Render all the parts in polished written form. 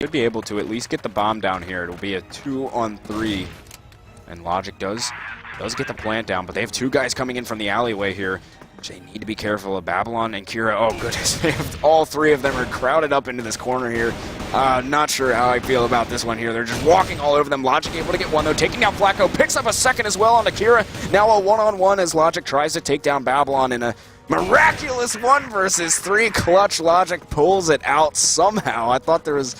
Should be able to at least get the bomb down here. It'll be a 2-on-3. And Logic does get the plant down, but they have two guys coming in from the alleyway here. They need to be careful of Babylon and Kira. Oh, goodness. They have all three of them are crowded up into this corner here. Not sure how I feel about this one here. They're just walking all over them. Logic able to get one, though. Taking out Flacco. Picks up a second as well on Akira. Now a one-on-one as Logic tries to take down Babylon in a miraculous 1-versus-3 clutch. Logic pulls it out somehow. I thought there was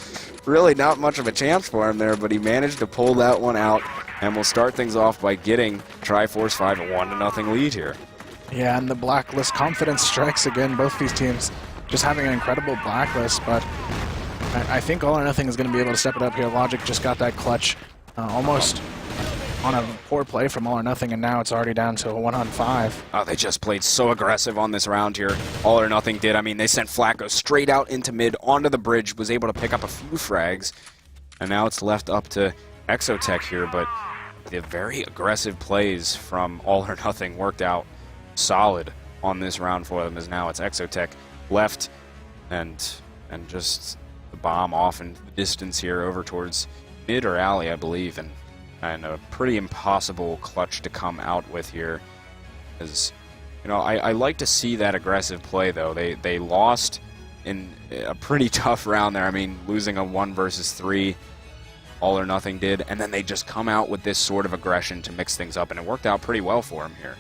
really not much of a chance for him there, but he managed to pull that one out. And we'll start things off by getting Triforce 5 a 1-0 lead here. Yeah, and the blacklist confidence strikes again. Both these teams just having an incredible blacklist, but I think All or Nothing is going to be able to step it up here. Logic just got that clutch almost on a poor play from All or Nothing, and now it's already down to a 1-on-5. Oh, they just played so aggressive on this round here. All or Nothing did. I mean, they sent Flacco straight out into mid, onto the bridge, was able to pick up a few frags, and now it's left up to Exotech here, but the very aggressive plays from All or Nothing worked out solid on this round for them, as now it's Exotech left and just the bomb off in the distance here over towards mid or alley, I believe, and a pretty impossible clutch to come out with here. As you know, I like to see that aggressive play, though. They lost in a pretty tough round there. I mean, losing a 1-versus-3, All or Nothing did, and then they just come out with this sort of aggression to mix things up, and it worked out pretty well for them here.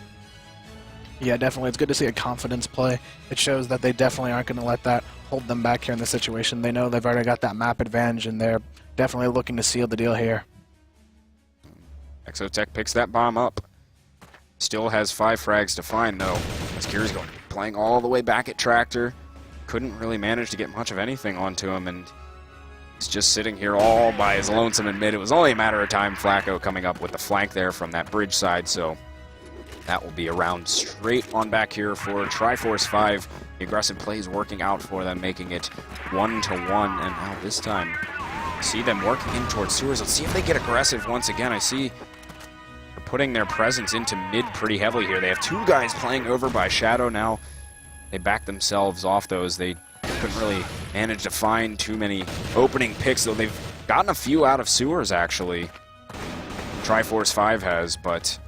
Yeah, definitely. It's good to see a confidence play. It shows that they definitely aren't going to let that hold them back here in this situation. They know they've already got that map advantage, and they're definitely looking to seal the deal here. Exotech picks that bomb up. Still has 5 frags to find, though. As Kira's going to be playing all the way back at Tractor. Couldn't really manage to get much of anything onto him, and he's just sitting here all by his lonesome in mid. It was only a matter of time. Flacco coming up with the flank there from that bridge side, so that will be a round straight on back here for Triforce 5. The aggressive plays working out for them, making it 1-1, and now this time, see them working in towards sewers. Let's see if they get aggressive once again. I see they're putting their presence into mid pretty heavily here. They have 2 guys playing over by Shadow now. They back themselves off those. They couldn't really manage to find too many opening picks, though they've gotten a few out of sewers, actually. Triforce 5 has, but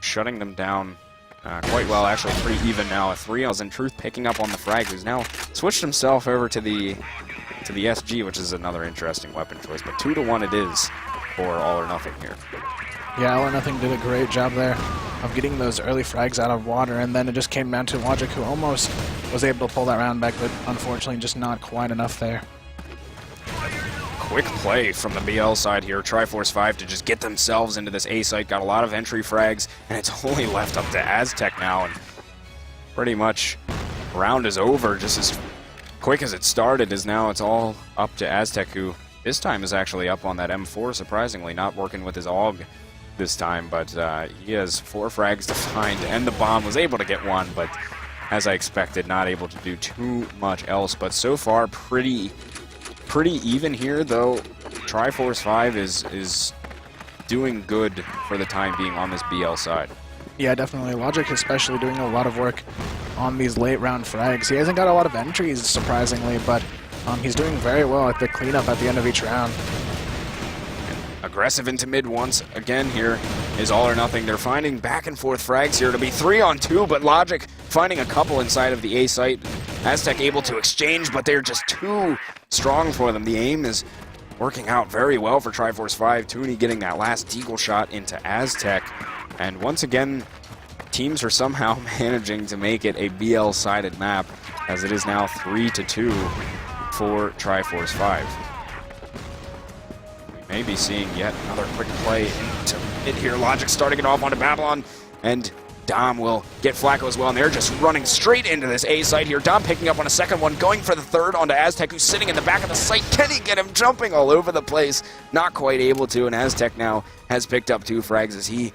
shutting them down quite well, actually pretty even now. A 3 in truth picking up on the frag, who's now switched himself over to the SG, which is another interesting weapon choice, but 2-1 it is for All or Nothing here. Yeah, All or Nothing did a great job there of getting those early frags out of water, and then it just came down to Logic, who almost was able to pull that round back, but unfortunately just not quite enough there. Quick play from the BL side here. Triforce 5 to just get themselves into this A site. Got a lot of entry frags, and it's only left up to Aztec now, and pretty much round is over just as quick as it started, as now it's all up to Aztec, who this time is actually up on that M4, surprisingly, not working with his AUG this time, but he has 4 frags to find, and the bomb was able to get 1, but as I expected, not able to do too much else. But so far, pretty even here, though. Triforce 5 is doing good for the time being on this BL side. Yeah, definitely. Logic especially doing a lot of work on these late round frags. He hasn't got a lot of entries, surprisingly, but he's doing very well at the cleanup at the end of each round. Aggressive into mid once again here is All or Nothing. They're finding back and forth frags here to be 3-on-2, but Logic finding a couple inside of the A site. Aztec able to exchange, but they're just too strong for them. The aim is working out very well for Triforce 5. Tooney getting that last deagle shot into Aztec. And once again, teams are somehow managing to make it a BL-sided map, as it is now 3-2 for Triforce 5. We may be seeing yet another quick play into mid here. Logic starting it off onto Babylon, and Dom will get Flacco as well, and they're just running straight into this A site here. Dom picking up on a second one, going for the third onto Aztec, who's sitting in the back of the site. Can he get him jumping all over the place? Not quite able to, and Aztec now has picked up 2 frags as he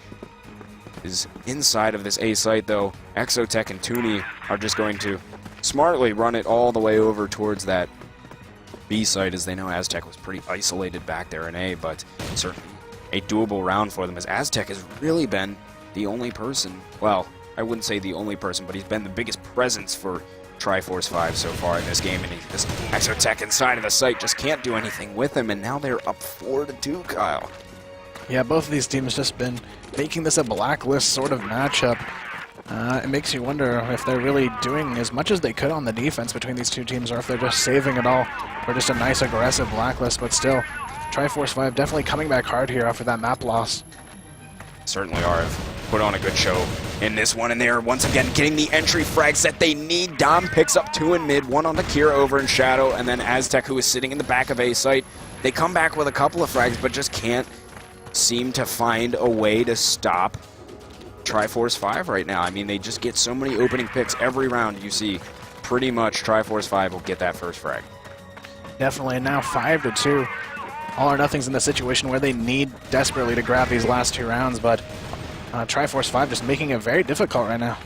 is inside of this A site, though. Exotech and Tooney are just going to smartly run it all the way over towards that B site, as they know Aztec was pretty isolated back there in A, but certainly a doable round for them, as Aztec has really been the only person, well, I wouldn't say the only person, but he's been the biggest presence for Triforce 5 so far in this game, and this Exotech inside of the site just can't do anything with him, and now they're up 4-2, Kyle. Yeah, both of these teams just been making this a blacklist sort of matchup. It makes you wonder if they're really doing as much as they could on the defense between these two teams, or if they're just saving it all for just a nice aggressive blacklist. But still, Triforce 5 definitely coming back hard here after that map loss. Certainly are. Have put on a good show in this one, and they are once again getting the entry frags that they need. Dom picks up 2 in mid, 1 on the Kira over in Shadow, and then Aztec, who is sitting in the back of A site. They come back with a couple of frags, but just can't seem to find a way to stop Triforce 5 right now. I mean, they just get so many opening picks every round. You see pretty much Triforce 5 will get that first frag. Definitely, and now 5-2. All or Nothing's in the situation where they need desperately to grab these last 2 rounds, but Triforce 5 just making it very difficult right now.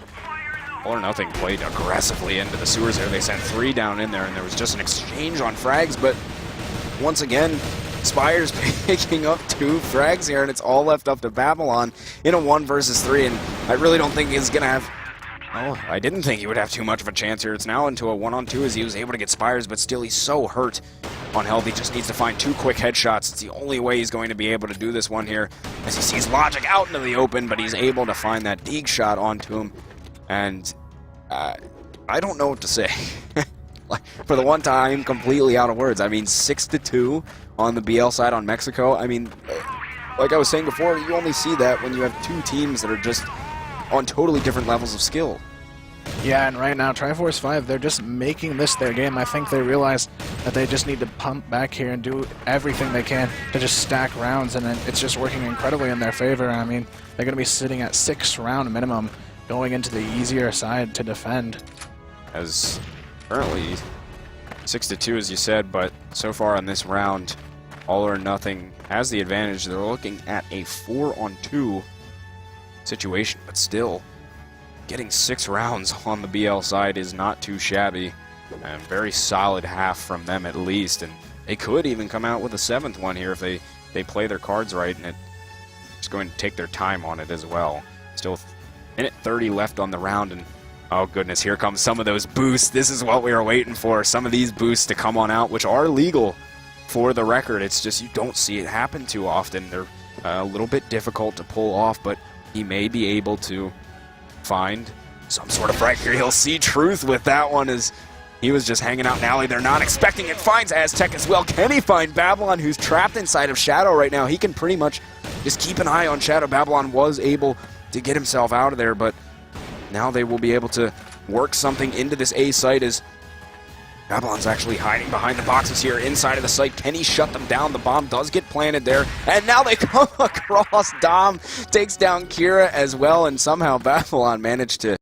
All or Nothing played aggressively into the sewers there. They sent 3 down in there, and there was just an exchange on frags, but once again, Spire's picking up 2 frags here, and it's all left up to Babylon in a 1 versus 3, and I really don't think he's going to have... Oh, I didn't think he would have too much of a chance here. It's now into a 1-on-2 as he was able to get Spires, but still he's so hurt on health. He just needs to find 2 quick headshots. It's the only way he's going to be able to do this one here, as he sees Logic out into the open, but he's able to find that Deeg shot onto him, and I don't know what to say. For the one time, completely out of words. I mean, 6-2 on the BL side on Mexico. I mean, like I was saying before, you only see that when you have 2 teams that are just on totally different levels of skill. Yeah, and right now, Triforce 5, they're just making this their game. I think they realize that they just need to pump back here and do everything they can to just stack rounds, and it's just working incredibly in their favor. I mean, they're going to be sitting at 6 round minimum going into the easier side to defend. As currently 6-2, as you said, but so far in this round, All or Nothing has the advantage. They're looking at a 4-on-2 situation, but still, getting 6 rounds on the BL side is not too shabby, and very solid half from them at least, and they could even come out with a 7th one here if they play their cards right, and it's going to take their time on it as well. Still minute 30 left on the round, and oh goodness, here comes some of those boosts. This is what we were waiting for, some of these boosts to come on out, which are legal for the record. It's just you don't see it happen too often. They're a little bit difficult to pull off, but he may be able to find some sort of frag here. He'll see truth with that one as he was just hanging out in alley. They're not expecting it. Finds Aztec as well. Can he find Babylon, who's trapped inside of Shadow right now? He can pretty much just keep an eye on Shadow. Babylon was able to get himself out of there, but now they will be able to work something into this A site as Babylon's actually hiding behind the boxes here inside of the site. Can he shut them down? The bomb does get planted there, and now they come across. Dom takes down Kira as well, and somehow Babylon managed to